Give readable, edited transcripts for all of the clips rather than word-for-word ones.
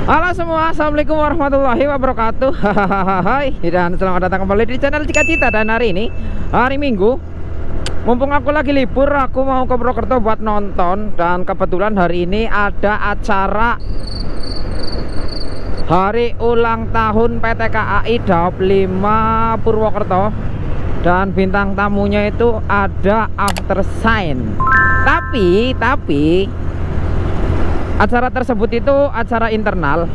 Halo semua, assalamualaikum warahmatullahi wabarakatuh. Hai, dan selamat datang kembali di channel Cika Cita. Dan hari ini hari Minggu, mumpung aku lagi libur, aku mau ke Purwokerto buat nonton. Dan kebetulan hari ini ada acara hari ulang tahun PT KAI Daop 5 Purwokerto. Dan bintang tamunya itu ada After Shine. Tapi acara tersebut itu acara internal.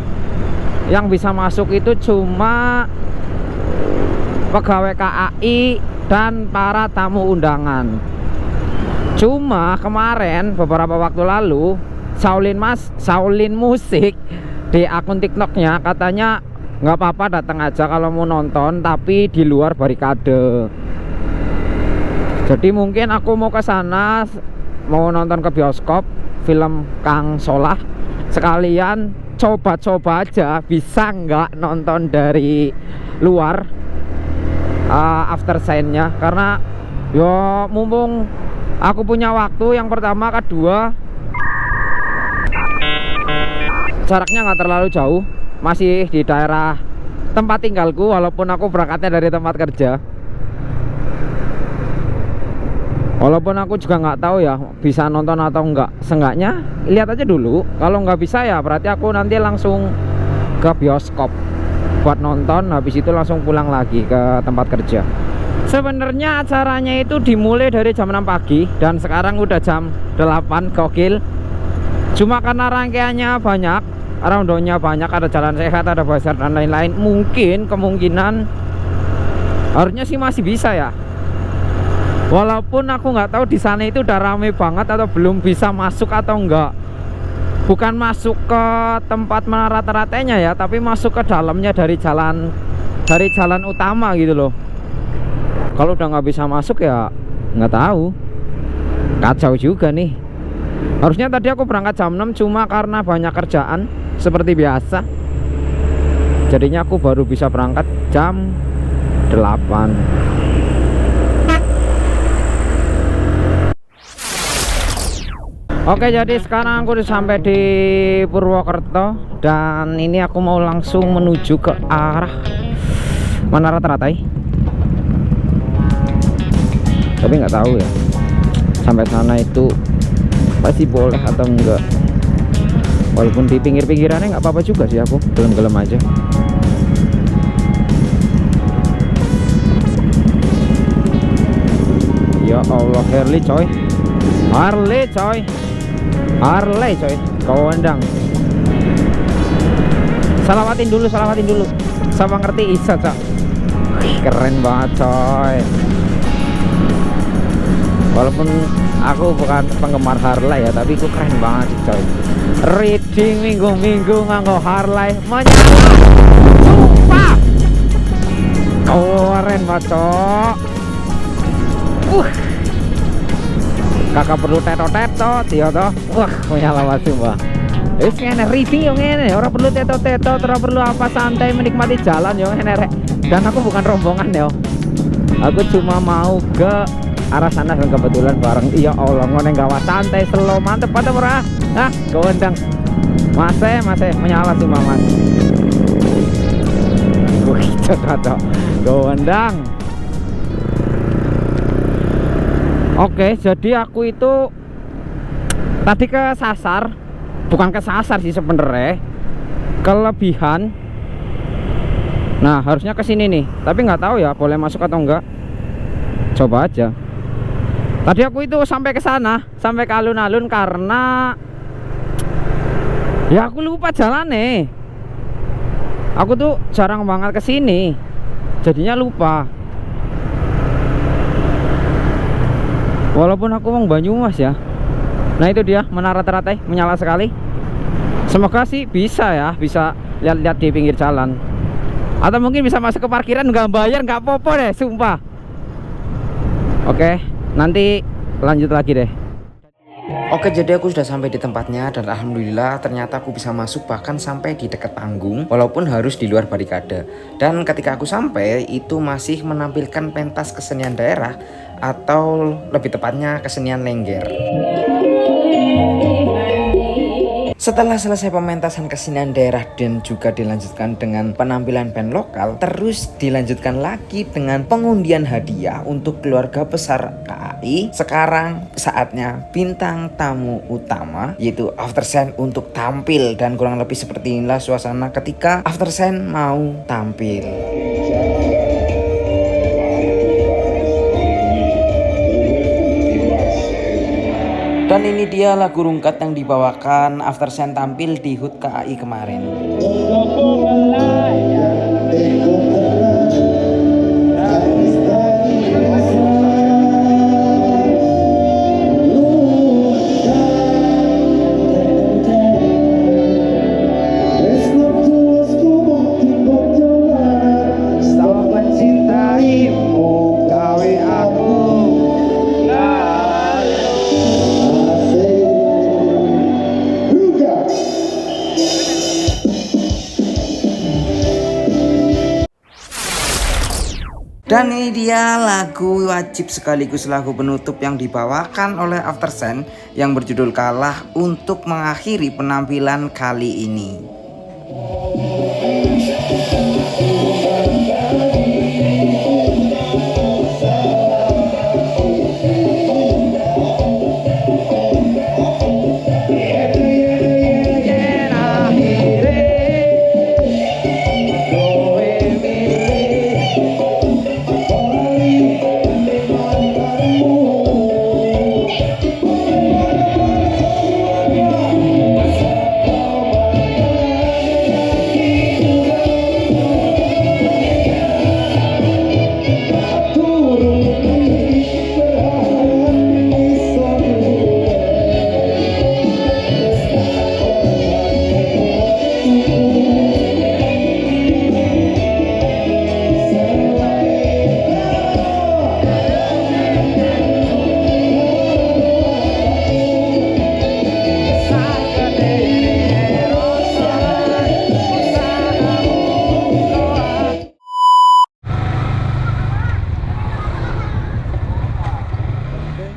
Yang bisa masuk itu cuma pegawai KAI dan para tamu undangan. Cuma kemarin beberapa waktu lalu Shaolin Musik di akun TikToknya katanya nggak apa-apa datang aja kalau mau nonton, tapi di luar barikade. Jadi mungkin aku mau ke sana, mau nonton ke bioskop film Kang Solah, sekalian coba-coba aja bisa nggak nonton dari luar After Shine-nya, karena yo mumpung aku punya waktu. Yang pertama, kedua jaraknya nggak terlalu jauh, masih di daerah tempat tinggalku walaupun aku berangkatnya dari tempat kerja. Walaupun aku juga nggak tahu ya bisa nonton atau enggak, seenggaknya lihat aja dulu. Kalau nggak bisa ya berarti aku nanti langsung ke bioskop buat nonton, habis itu langsung pulang lagi ke tempat kerja. Sebenarnya acaranya itu dimulai dari jam 6 pagi dan sekarang udah jam 8, gokil. Cuma karena rangkaiannya banyak, rundownnya banyak, ada jalan sehat, ada bazar dan lain-lain, kemungkinan harusnya sih masih bisa ya. Walaupun aku nggak tahu di sana itu udah rame banget atau belum bisa masuk atau enggak. Bukan masuk ke tempat menara teratenya ya, tapi masuk ke dalamnya dari jalan utama gitu loh. Kalau udah nggak bisa masuk ya nggak tahu. Kacau juga nih. Harusnya tadi aku berangkat jam 6, cuma karena banyak kerjaan seperti biasa, jadinya aku baru bisa berangkat jam 8. Oke, jadi sekarang aku udah sampai di Purwokerto dan ini aku mau langsung menuju ke arah Menara Teratai. Tapi nggak tahu ya sampai sana itu pasti boleh atau enggak. Walaupun di pinggir-pinggirannya nggak apa-apa juga sih, aku gelem-gelem aja. Ya Allah, Harley coy, kawandang. Salawatin dulu sama ngerti isa cok. Keren banget coy. Walaupun aku bukan penggemar Harley ya, tapi itu keren banget coy. Reading minggu-minggu nganggo Harley menyala, sumpah keren banget cok. Kakak perlu teto-teto dia toh. Wah, menyala banget sumpah. Wis ngene review ngene, ora perlu teto-teto, ora perlu apa, santai menikmati jalan yo ngene rek. Dan aku bukan rombongan yo. Aku cuma mau ke arah sana dan kebetulan bareng. Iya Allah, ngene gawa santai slow, mantep pada ora. Nah, gowendang. Masih menyala sih Mas. Wih, cocok. Gowendang. Oke, jadi aku itu tadi kesasar, bukan kesasar sih sebenarnya, kelebihan. Nah, harusnya ke sini nih, tapi nggak tahu ya boleh masuk atau enggak. Coba aja. Tadi aku itu sampai ke sana, sampai ke alun-alun karena ya aku lupa jalan nih. Aku tuh jarang banget ke sini, jadinya lupa. Walaupun aku mau Banyumas ya. Nah itu dia Menara Teratai, menyala sekali. Semoga sih bisa ya, bisa lihat-lihat di pinggir jalan. Atau mungkin bisa masuk ke parkiran nggak bayar, nggak apa-apa deh, sumpah. Oke, nanti lanjut lagi deh. Oke, jadi aku sudah sampai di tempatnya dan alhamdulillah ternyata aku bisa masuk bahkan sampai di dekat panggung walaupun harus di luar barikade. Dan ketika aku sampai itu masih menampilkan pentas kesenian daerah atau lebih tepatnya kesenian Lengger. Setelah selesai pementasan kesenian daerah dan juga dilanjutkan dengan penampilan band lokal, terus dilanjutkan lagi dengan pengundian hadiah untuk keluarga besar KAI. Sekarang saatnya bintang tamu utama yaitu Aftersen untuk tampil, dan kurang lebih seperti inilah suasana ketika Aftersen mau tampil. Dan ini dia lagu rungkat yang dibawakan Aftersen tampil di HUT KAI kemarin. Dan ini dia lagu wajib sekaligus lagu penutup yang dibawakan oleh Aftersen yang berjudul Kalah untuk mengakhiri penampilan kali ini.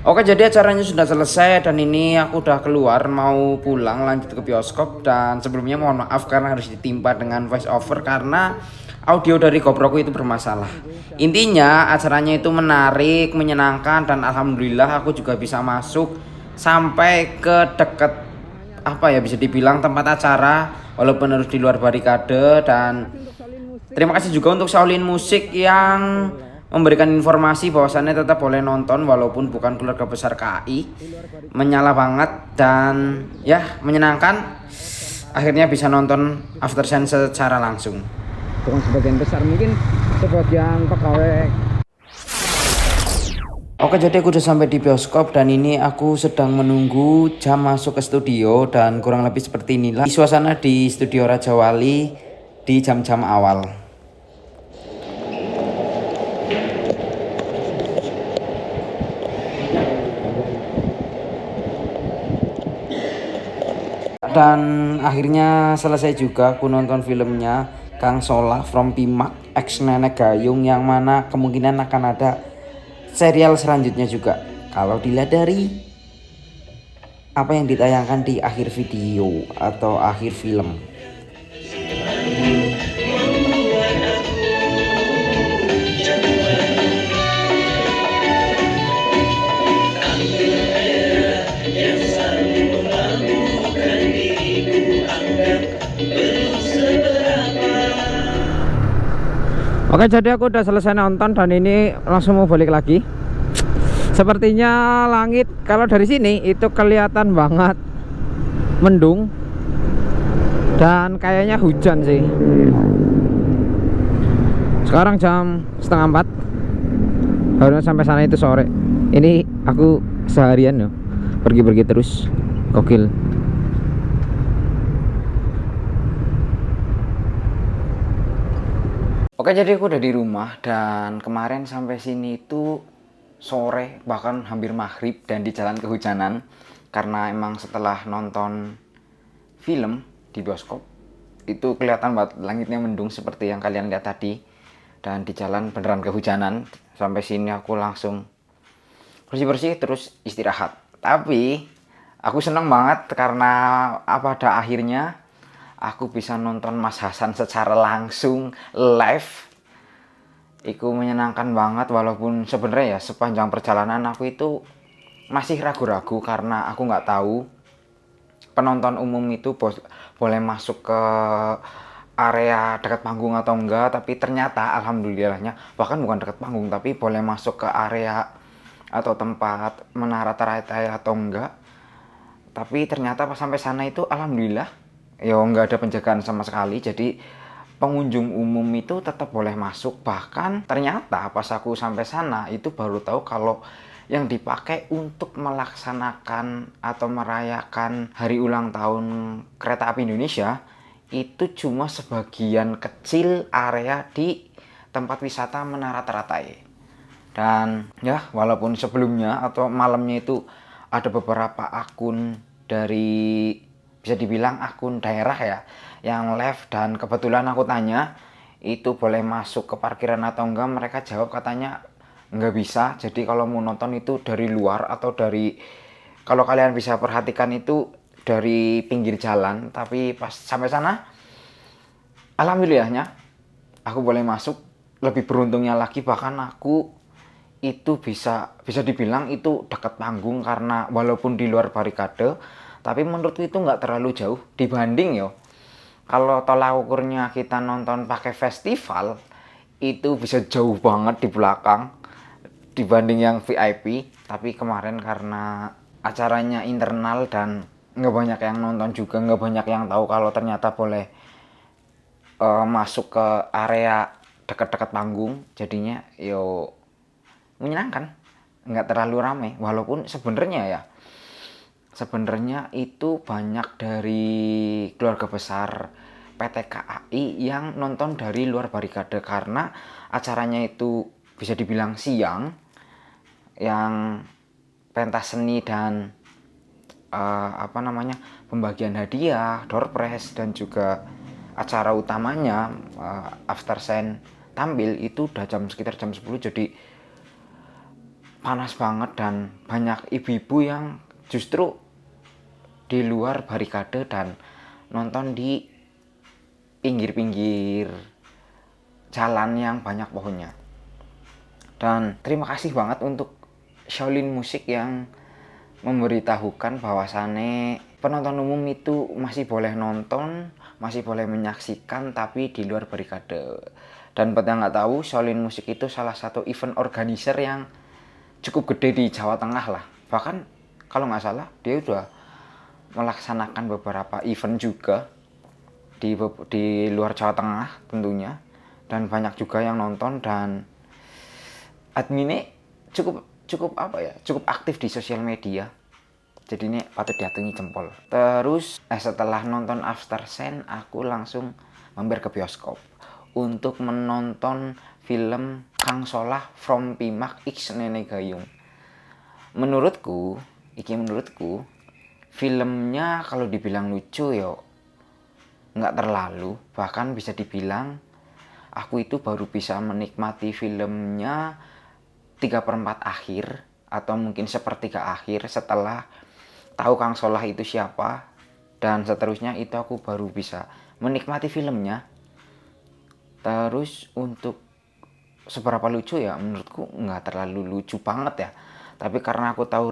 Oke, jadi acaranya sudah selesai dan ini aku udah keluar mau pulang lanjut ke bioskop. Dan sebelumnya mohon maaf karena harus ditimpa dengan voice over karena audio dari GoProku itu bermasalah. Intinya acaranya itu menarik, menyenangkan, dan alhamdulillah aku juga bisa masuk sampai ke deket bisa dibilang tempat acara walaupun harus di luar barikade. Dan terima kasih juga untuk Shaolin Musik yang memberikan informasi bahwasannya tetap boleh nonton walaupun bukan keluarga besar KAI. Menyala banget dan ya menyenangkan. Akhirnya bisa nonton Aftersen secara langsung. Bukan sebagian besar, mungkin sebagian pegawai. Oke, jadi aku udah sampai di bioskop dan ini aku sedang menunggu jam masuk ke studio. Dan kurang lebih seperti inilah suasana di studio Raja Wali di jam-jam awal. Dan akhirnya selesai juga aku nonton filmnya Kang Solah from Pimak X Nenek Gayung, yang mana kemungkinan akan ada serial selanjutnya juga kalau dilihat dari apa yang ditayangkan di akhir video atau akhir film. Oke, jadi aku udah selesai nonton dan ini langsung mau balik lagi. Sepertinya langit kalau dari sini itu kelihatan banget mendung dan kayaknya hujan sih. Sekarang jam 3:30, harusnya sampai sana itu sore. Ini aku seharian loh pergi-pergi terus, gokil. Oke, jadi aku udah di rumah dan kemarin sampai sini itu sore, bahkan hampir maghrib, dan di jalan kehujanan karena emang setelah nonton film di bioskop itu kelihatan banget langitnya mendung seperti yang kalian lihat tadi, dan di jalan beneran kehujanan. Sampai sini aku langsung bersih-bersih terus istirahat. Tapi Aku seneng banget karena pada akhirnya aku bisa nonton Mas Hasan secara langsung live. Iku menyenangkan banget, walaupun sebenarnya ya sepanjang perjalanan aku itu masih ragu-ragu karena aku nggak tahu penonton umum itu boleh masuk ke area dekat panggung atau enggak. Tapi ternyata alhamdulillahnya, bahkan bukan dekat panggung tapi boleh masuk ke area atau tempat menara teratai atau enggak. Tapi ternyata pas sampai sana itu alhamdulillah ya nggak ada penjagaan sama sekali, jadi pengunjung umum itu tetap boleh masuk. Bahkan ternyata pas aku sampai sana itu baru tahu kalau yang dipakai untuk melaksanakan atau merayakan hari ulang tahun Kereta Api Indonesia itu cuma sebagian kecil area di tempat wisata Menara Teratai. Dan ya walaupun sebelumnya atau malamnya itu ada beberapa akun dari, bisa dibilang akun daerah ya, yang live, dan kebetulan aku tanya itu boleh masuk ke parkiran atau enggak, mereka jawab katanya nggak bisa. Jadi kalau mau nonton itu dari luar atau dari, kalau kalian bisa perhatikan itu dari pinggir jalan. Tapi pas sampai sana alhamdulillahnya aku boleh masuk. Lebih beruntungnya lagi bahkan aku itu bisa dibilang itu dekat panggung, karena walaupun di luar barikade tapi menurutku itu nggak terlalu jauh dibanding yo kalau tolak ukurnya kita nonton pakai festival, itu bisa jauh banget di belakang dibanding yang VIP. Tapi kemarin karena acaranya internal dan nggak banyak yang nonton juga, nggak banyak yang tahu kalau ternyata boleh masuk ke area dekat-dekat panggung, jadinya yo menyenangkan, nggak terlalu ramai. Walaupun sebenarnya itu banyak dari keluarga besar PT KAI yang nonton dari luar barikade, karena acaranya itu bisa dibilang siang, yang pentas seni dan pembagian hadiah, door prize, dan juga acara utamanya after scene tampil itu udah sekitar jam 10. Jadi panas banget dan banyak ibu-ibu yang justru di luar barikade dan nonton di pinggir-pinggir jalan yang banyak pohonnya. Dan terima kasih banget untuk Shaolin Musik yang memberitahukan bahwasannya penonton umum itu masih boleh nonton, masih boleh menyaksikan tapi di luar barikade. Dan buat yang nggak tahu, Shaolin Musik itu salah satu event organizer yang cukup gede di Jawa Tengah lah. Bahkan kalau nggak salah dia udah melaksanakan beberapa event juga di luar Jawa Tengah tentunya, dan banyak juga yang nonton. Dan adminnya cukup aktif di sosial media, jadi ini patut diacungi jempol. Terus setelah nonton after scene aku langsung mampir ke bioskop untuk menonton film Kang Solah From Pimak X Nenek Gayung. Menurutku filmnya kalau dibilang lucu yo nggak terlalu, bahkan bisa dibilang aku itu baru bisa menikmati filmnya 3/4 akhir atau mungkin sepertiga akhir setelah tahu Kang Solah itu siapa, dan seterusnya itu aku baru bisa menikmati filmnya. Terus untuk seberapa lucu ya, menurutku nggak terlalu lucu banget ya. Tapi karena aku tahu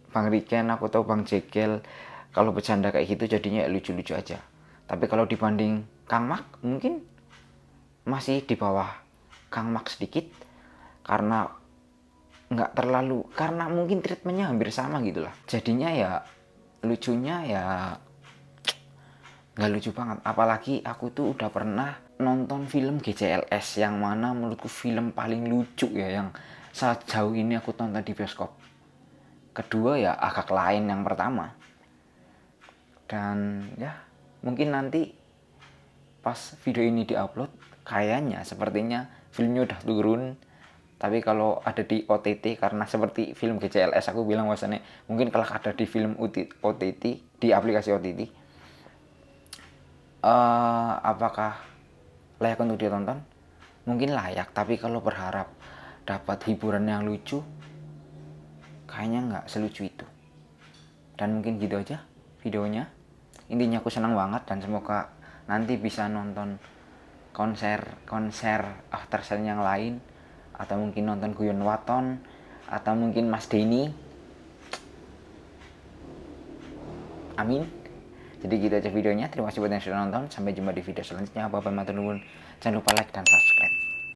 Bang Rigen, aku tahu Bang Jekel, kalau bercanda kayak gitu jadinya lucu-lucu aja. Tapi kalau dibanding Kang Mak mungkin masih di bawah Kang Mak sedikit, karena nggak terlalu, karena mungkin treatmentnya hampir sama gitu lah. Jadinya ya lucunya ya nggak lucu banget. Apalagi aku tuh udah pernah nonton film GCLS yang mana menurutku film paling lucu ya yang sejauh ini aku tonton di bioskop. Kedua ya agak lain yang pertama. Dan ya mungkin nanti pas video ini diupload kayaknya sepertinya filmnya udah turun. Tapi kalau ada di OTT, karena seperti film GCLS aku bilang bahwasannya mungkin kalau ada di film OTT, di aplikasi OTT, apakah layak untuk ditonton? Mungkin layak, tapi kalau berharap dapat hiburan yang lucu, kayaknya nggak selucu itu. Dan mungkin gitu aja videonya. Intinya aku senang banget dan semoga nanti bisa nonton konser Aftersun yang lain, atau mungkin nonton Guyon Waton, atau mungkin Mas Denny. Amin. Jadi gitu aja videonya. Terima kasih buat yang sudah nonton. Sampai jumpa di video selanjutnya. Bye bye, matur nuwun. Jangan lupa like dan subscribe.